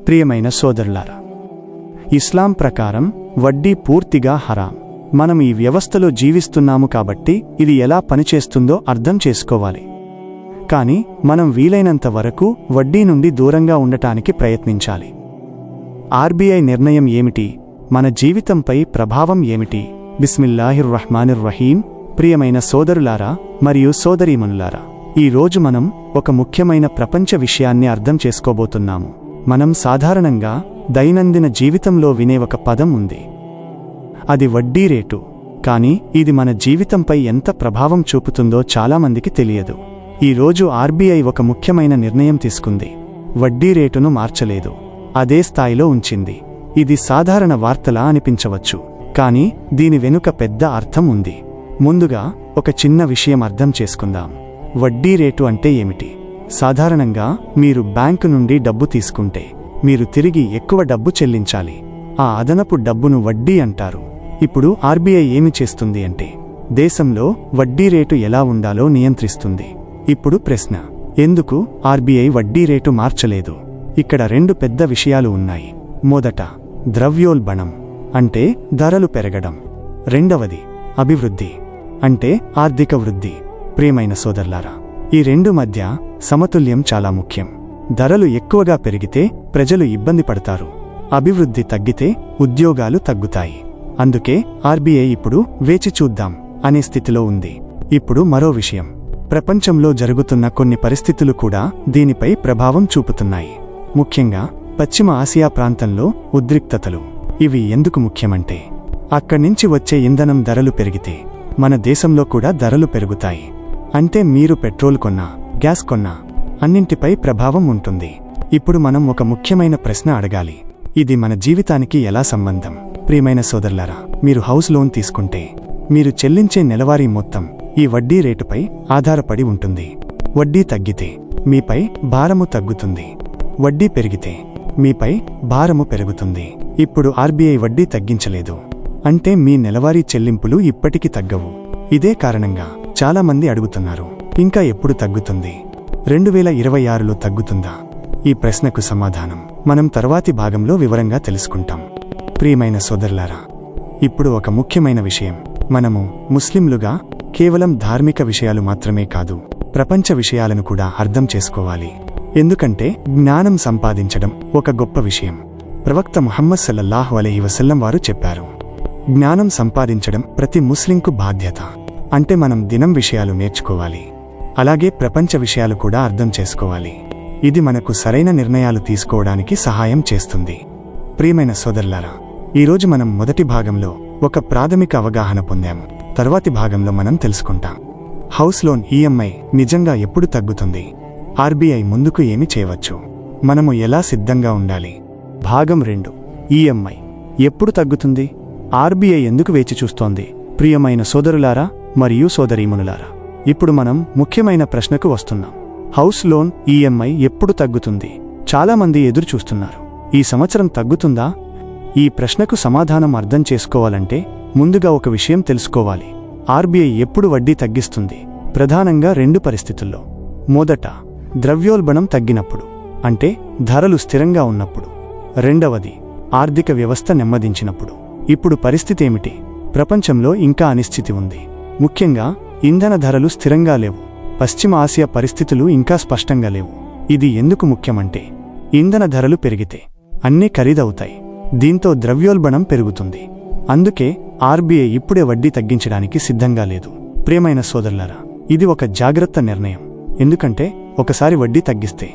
ప్రియమైన సోదరులారా, ఇస్లాం ప్రకారం వడ్డీ పూర్తిగా హరాం. మనం ఈ వ్యవస్థలో జీవిస్తున్నాము కాబట్టి ఇది ఎలా పనిచేస్తుందో అర్థం చేసుకోవాలి. కానీ మనం వీలైనంత వరకు వడ్డీ నుండి దూరంగా ఉండటానికి ప్రయత్నించాలి. ఆర్బీఐ నిర్ణయం ఏమిటి? మన జీవితంపై ప్రభావం ఏమిటి? బిస్మిల్లాహిర్రహ్మానిర్రహీం. ప్రియమైన సోదరులారా మరియు సోదరీమణులారా, ఈ రోజు మనం ఒక ముఖ్యమైన ప్రపంచ విషయాన్ని అర్థం చేసుకోబోతున్నాము. మనం సాధారణంగా దైనందిన జీవితంలో వినే ఒక పదం ఉంది, అది వడ్డీ రేటు. కానీ ఇది మన జీవితంపై ఎంత ప్రభావం చూపుతుందో చాలామందికి తెలియదు. ఈ రోజు ఆర్బీఐ ఒక ముఖ్యమైన నిర్ణయం తీసుకుంది. వడ్డీ రేటును మార్చలేదు, అదే స్థాయిలో ఉంచింది. ఇది సాధారణ వార్తలా అనిపించవచ్చు, కానీ దీని వెనుక పెద్ద అర్థం ఉంది. ముందుగా ఒక చిన్న విషయం అర్థం చేసుకుందాం. వడ్డీ రేటు అంటే ఏమిటి? సాధారణంగా మీరు బ్యాంకు నుండి డబ్బు తీసుకుంటే మీరు తిరిగి ఎక్కువ డబ్బు చెల్లించాలి. ఆ అదనపు డబ్బును వడ్డీ అంటారు. ఇప్పుడు ఆర్బీఐ ఏమి చేస్తుంది అంటే దేశంలో వడ్డీ రేటు ఎలా ఉండాలో నియంత్రిస్తుంది. ఇప్పుడు ప్రశ్న, ఎందుకు ఆర్బీఐ వడ్డీ రేటు మార్చలేదు? ఇక్కడ రెండు పెద్ద విషయాలు ఉన్నాయి. మొదట, ద్రవ్యోల్బణం అంటే ధరలు పెరగడం. రెండవది, అభివృద్ధి అంటే ఆర్థిక వృద్ధి. ప్రియమైన సోదరులారా, ఈ రెండు మధ్య సమతుల్యం చాలా ముఖ్యం. ధరలు ఎక్కువగా పెరిగితే ప్రజలు ఇబ్బంది పడతారు, అభివృద్ధి తగ్గితే ఉద్యోగాలు తగ్గుతాయి. అందుకే ఆర్బీఐ ఇప్పుడు వేచి చూద్దాం అనే స్థితిలో ఉంది. ఇప్పుడు మరో విషయం, ప్రపంచంలో జరుగుతున్న కొన్ని పరిస్థితులు కూడా దీనిపై ప్రభావం చూపుతున్నాయి. ముఖ్యంగా పశ్చిమ ఆసియా ప్రాంతంలో ఉద్రిక్తతలు. ఇవి ఎందుకు ముఖ్యమంటే అక్కడ్నుంచి వచ్చే ఇంధనం ధరలు పెరిగితే మన దేశంలో కూడా ధరలు పెరుగుతాయి. అంటే మీరు పెట్రోల్ కొన్నా, గ్యాస్ కొన్నా అన్నింటిపై ప్రభావం ఉంటుంది. ఇప్పుడు మనం ఒక ముఖ్యమైన ప్రశ్న అడగాలి, ఇది మన జీవితానికి ఎలా సంబంధం? ప్రియమైన సోదరులారా, మీరు హౌస్ లోన్ తీసుకుంటే మీరు చెల్లించే నెలవారీ మొత్తం ఈ వడ్డీ రేటుపై ఆధారపడి ఉంటుంది. వడ్డీ తగ్గితే మీపై భారము తగ్గుతుంది, వడ్డీ పెరిగితే మీపై భారము పెరుగుతుంది. ఇప్పుడు ఆర్బీఐ వడ్డీ తగ్గించలేదు అంటే మీ నెలవారీ చెల్లింపులు ఇప్పటికీ తగ్గవు. ఇదే కారణంగా చాలామంది అడుగుతున్నారు, ఇంకా ఎప్పుడు తగ్గుతుంది? 2026లో తగ్గుతుందా? ఈ ప్రశ్నకు సమాధానం మనం తర్వాతి భాగంలో వివరంగా తెలుసుకుంటాం. ప్రియమైన సోదరులారా, ఇప్పుడు ఒక ముఖ్యమైన విషయం, మనము ముస్లింలుగా కేవలం ధార్మిక విషయాలు మాత్రమే కాదు, ప్రపంచ విషయాలను కూడా అర్థం చేసుకోవాలి. ఎందుకంటే జ్ఞానం సంపాదించడం ఒక గొప్ప విషయం. ప్రవక్త ముహమ్మద్ సల్లల్లాహు అలైహి వసల్లం వారు చెప్పారు, జ్ఞానం సంపాదించడం ప్రతి ముస్లింకు బాధ్యత. అంటే మనం దినం విషయాలు నేర్చుకోవాలి, అలాగే ప్రపంచ విషయాలు కూడా అర్థం చేసుకోవాలి. ఇది మనకు సరైన నిర్ణయాలు తీసుకోవడానికి సహాయం చేస్తుంది. ప్రియమైన సోదరులారా, ఈరోజు మనం మొదటి భాగంలో ఒక ప్రాథమిక అవగాహన పొందాము. తర్వాతి భాగంలో మనం తెలుసుకుంటాం, హౌస్ లోన్ ఈఎంఐ నిజంగా ఎప్పుడు తగ్గుతుంది? ఆర్బీఐ ముందుకు ఏమి చేయవచ్చు? మనము ఎలా సిద్ధంగా ఉండాలి? భాగం 2, ఈఎంఐ ఎప్పుడు తగ్గుతుంది? ఆర్బీఐ ఎందుకు వేచి చూస్తోంది? ప్రియమైన సోదరులారా మరియు సోదరీమణులారా, ఇప్పుడు మనం ముఖ్యమైన ప్రశ్నకు వస్తున్నాం. హౌస్ లోన్ ఈఎంఐ ఎప్పుడు తగ్గుతుంది? చాలామంది ఎదురు చూస్తున్నారు, ఈ సంవత్సరం తగ్గుతుందా? ఈ ప్రశ్నకు సమాధానం అర్థం చేసుకోవాలంటే ముందుగా ఒక విషయం తెలుసుకోవాలి, ఆర్బీఐ ఎప్పుడు వడ్డీ తగ్గిస్తుంది? ప్రధానంగా 2 పరిస్థితుల్లో. మొదట, ద్రవ్యోల్బణం తగ్గినప్పుడు, అంటే ధరలు స్థిరంగా ఉన్నప్పుడు. రెండవది, ఆర్థిక వ్యవస్థ నెమ్మదించినప్పుడు. ఇప్పుడు పరిస్థితి ఏమిటి? ప్రపంచంలో ఇంకా అనిశ్చితి ఉంది. ముఖ్యంగా ఇంధన ధరలు స్థిరంగా లేవు, పశ్చిమ ఆసియా పరిస్థితులు ఇంకా స్పష్టంగా లేవు. ఇది ఎందుకు ముఖ్యమంటే ఇంధన ధరలు పెరిగితే అన్నీ ఖరీదవుతాయి, దీంతో ద్రవ్యోల్బణం పెరుగుతుంది. అందుకే ఆర్బీఐ ఇప్పుడే వడ్డీ తగ్గించడానికి సిద్ధంగా లేదు. ప్రియమైన సోదరులారా, ఇది ఒక జాగ్రత్త నిర్ణయం. ఎందుకంటే ఒకసారి వడ్డీ తగ్గిస్తే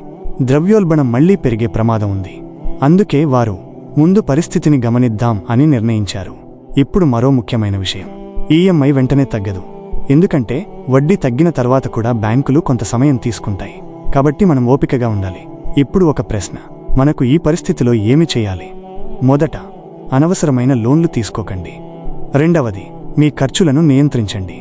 ద్రవ్యోల్బణం మళ్లీ పెరిగే ప్రమాదం ఉంది. అందుకే వారు ముందు పరిస్థితిని గమనిద్దాం అని నిర్ణయించారు. ఇప్పుడు మరో ముఖ్యమైన విషయం, ఈఎంఐ వెంటనే తగ్గదు. ఎందుకంటే వడ్డీ తగ్గిన తర్వాత కూడా బ్యాంకులు కొంత సమయం తీసుకుంటాయి. కాబట్టి మనం ఓపికగా ఉండాలి. ఇప్పుడు ఒక ప్రశ్న, మనకు ఈ పరిస్థితిలో ఏమి చేయాలి? మొదట, అనవసరమైన లోన్లు తీసుకోకండి. రెండవది, మీ ఖర్చులను నియంత్రించండి.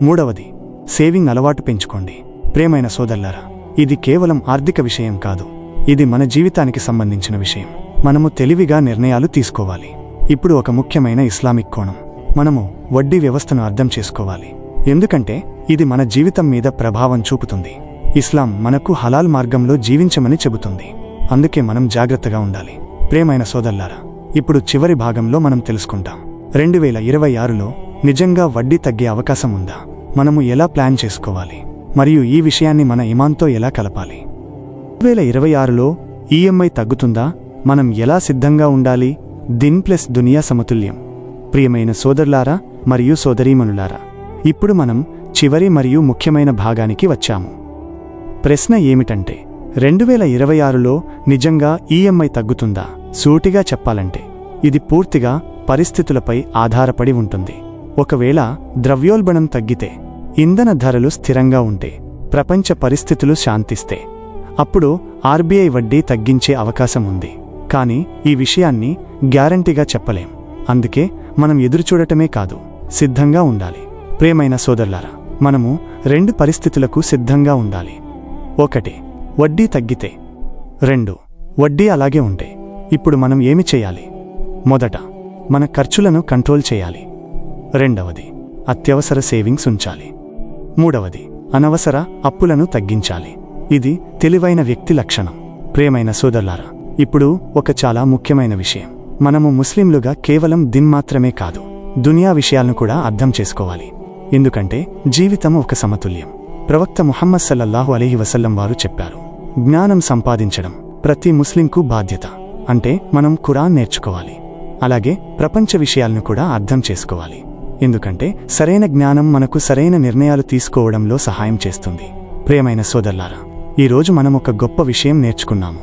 మూడవది, సేవింగ్ అలవాటు పెంచుకోండి. ప్రియమైన సోదరులారా, ఇది కేవలం ఆర్థిక విషయం కాదు, ఇది మన జీవితానికి సంబంధించిన విషయం. మనము తెలివిగా నిర్ణయాలు తీసుకోవాలి. ఇప్పుడు ఒక ముఖ్యమైన ఇస్లామిక్ కోణం, మనము వడ్డీ వ్యవస్థను అర్థం చేసుకోవాలి. ఎందుకంటే ఇది మన జీవితం మీద ప్రభావం చూపుతుంది. ఇస్లాం మనకు హలాల్ మార్గంలో జీవించమని చెబుతుంది. అందుకే మనం జాగ్రత్తగా ఉండాలి. ప్రియమైన సోదరులారా, ఇప్పుడు చివరి భాగంలో మనం తెలుసుకుంటాం 2026లో నిజంగా వడ్డీ తగ్గే అవకాశం ఉందా, మనము ఎలా ప్లాన్ చేసుకోవాలి, మరియు ఈ విషయాన్ని మన ఇమాన్తో ఎలా కలపాలి. 2026లో ఈఎంఐ తగ్గుతుందా, మనం ఎలా సిద్ధంగా ఉండాలి. దిన్ ప్లస్ దునియా సమతుల్యం. ప్రియమైన సోదరులారా మరియు సోదరీమణులారా, ఇప్పుడు మనం చివరి మరియు ముఖ్యమైన భాగానికి వచ్చాము. ప్రశ్న ఏమిటంటే 2026లో నిజంగా ఈఎంఐ తగ్గుతుందా? సూటిగా చెప్పాలంటే ఇది పూర్తిగా పరిస్థితులపై ఆధారపడి ఉంటుంది. ఒకవేళ ద్రవ్యోల్బణం తగ్గితే, ఇంధన ధరలు స్థిరంగా ఉంటే, ప్రపంచ పరిస్థితులు శాంతిస్తే, అప్పుడు ఆర్బీఐ వడ్డీ తగ్గించే అవకాశం ఉంది. కానీ ఈ విషయాన్ని గ్యారంటీగా చెప్పలేం. అందుకే మనం ఎదురుచూడటమే కాదు, సిద్ధంగా ఉండాలి. ప్రియమైన సోదరులారా, మనము 2 పరిస్థితులకు సిద్ధంగా ఉండాలి. 1. వడ్డీ తగ్గితే. 2. వడ్డీ అలాగే ఉంటే. ఇప్పుడు మనం ఏమి చేయాలి? మొదట, మన ఖర్చులను కంట్రోల్ చేయాలి. 2వది, అత్యవసర సేవింగ్స్ ఉంచాలి. 3వది, అనవసర అప్పులను తగ్గించాలి. ఇది తెలివైన వ్యక్తి లక్షణం. ప్రియమైన సోదరులారా, ఇప్పుడు ఒక చాలా ముఖ్యమైన విషయం. మనము ముస్లింలుగా కేవలం దిన్ మాత్రమే కాదు, దునియా విషయాలను కూడా అర్థం చేసుకోవాలి. ఎందుకంటే జీవితం ఒక సమతుల్యం. ప్రవక్త ముహమ్మద్ సల్లల్లాహు అలైహి వసల్లం వారు చెప్పారు, జ్ఞానం సంపాదించడం ప్రతి ముస్లింకు బాధ్యత. అంటే మనం ఖురాన్ నేర్చుకోవాలి, అలాగే ప్రపంచ విషయాలను కూడా అర్థం చేసుకోవాలి. ఎందుకంటే సరైన జ్ఞానం మనకు సరైన నిర్ణయాలు తీసుకోవడంలో సహాయం చేస్తుంది. ప్రియమైన సోదరులారా, ఈరోజు మనం ఒక గొప్ప విషయం నేర్చుకున్నాము.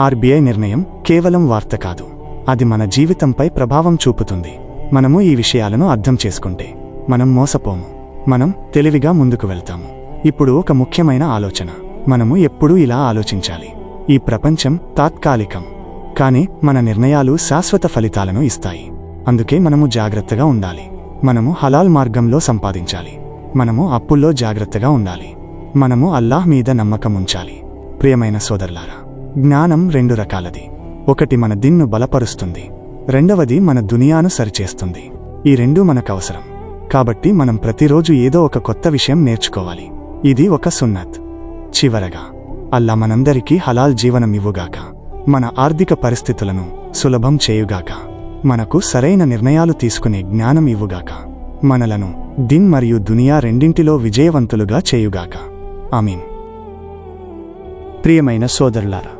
ఆర్బీఐ నిర్ణయం కేవలం వార్త కాదు, అది మన జీవితంపై ప్రభావం చూపుతుంది. మనము ఈ విషయాలను అర్థం చేసుకుంటే మనం మోసపోము, మనం తెలివిగా ముందుకు వెళ్తాము. ఇప్పుడు ఒక ముఖ్యమైన ఆలోచన. మనము ఎప్పుడూ ఇలా ఆలోచించాలి, ఈ ప్రపంచం తాత్కాలికం, కానీ మన నిర్ణయాలు శాశ్వత ఫలితాలను ఇస్తాయి. అందుకే మనము జాగ్రత్తగా ఉండాలి. మనము హలాల్ మార్గంలో సంపాదించాలి. మనము అప్పుల్లో జాగ్రత్తగా ఉండాలి. మనము అల్లాహ్ మీద నమ్మకం ఉంచాలి. ప్రియమైన సోదరులారా, జ్ఞానం 2 రకాలది. 1 మన దిన్ను బలపరుస్తుంది, 2వది మన దునియాను సరిచేస్తుంది. ఈ 2 మనకవసరం. కాబట్టి మనం ప్రతిరోజు ఏదో ఒక కొత్త విషయం నేర్చుకోవాలి. ఇది ఒక సున్నత్. చివరగా, అల్లా మనందరికీ హలాల్ జీవనం ఇవ్వుగాక, మన ఆర్థిక పరిస్థితులను సులభం చేయుగాక, మనకు సరైన నిర్ణయాలు తీసుకునే జ్ఞానం ఇవ్వుగాక, మనలను దిన్ మరియు దునియా రెండింటిలో విజయవంతులుగా చేయుగాక. ఆమీన్. ప్రియమైన సోదరులారా,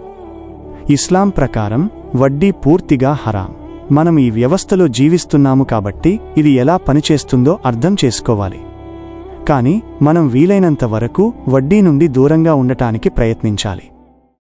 ఇస్లాం ప్రకారం వడ్డీ పూర్తిగా హరాం. మనం ఈ వ్యవస్థలో జీవిస్తున్నాము కాబట్టి ఇది ఎలా పనిచేస్తుందో అర్థం చేసుకోవాలి. కానీ మనం వీలైనంత వరకు వడ్డీ నుండి దూరంగా ఉండటానికి ప్రయత్నించాలి.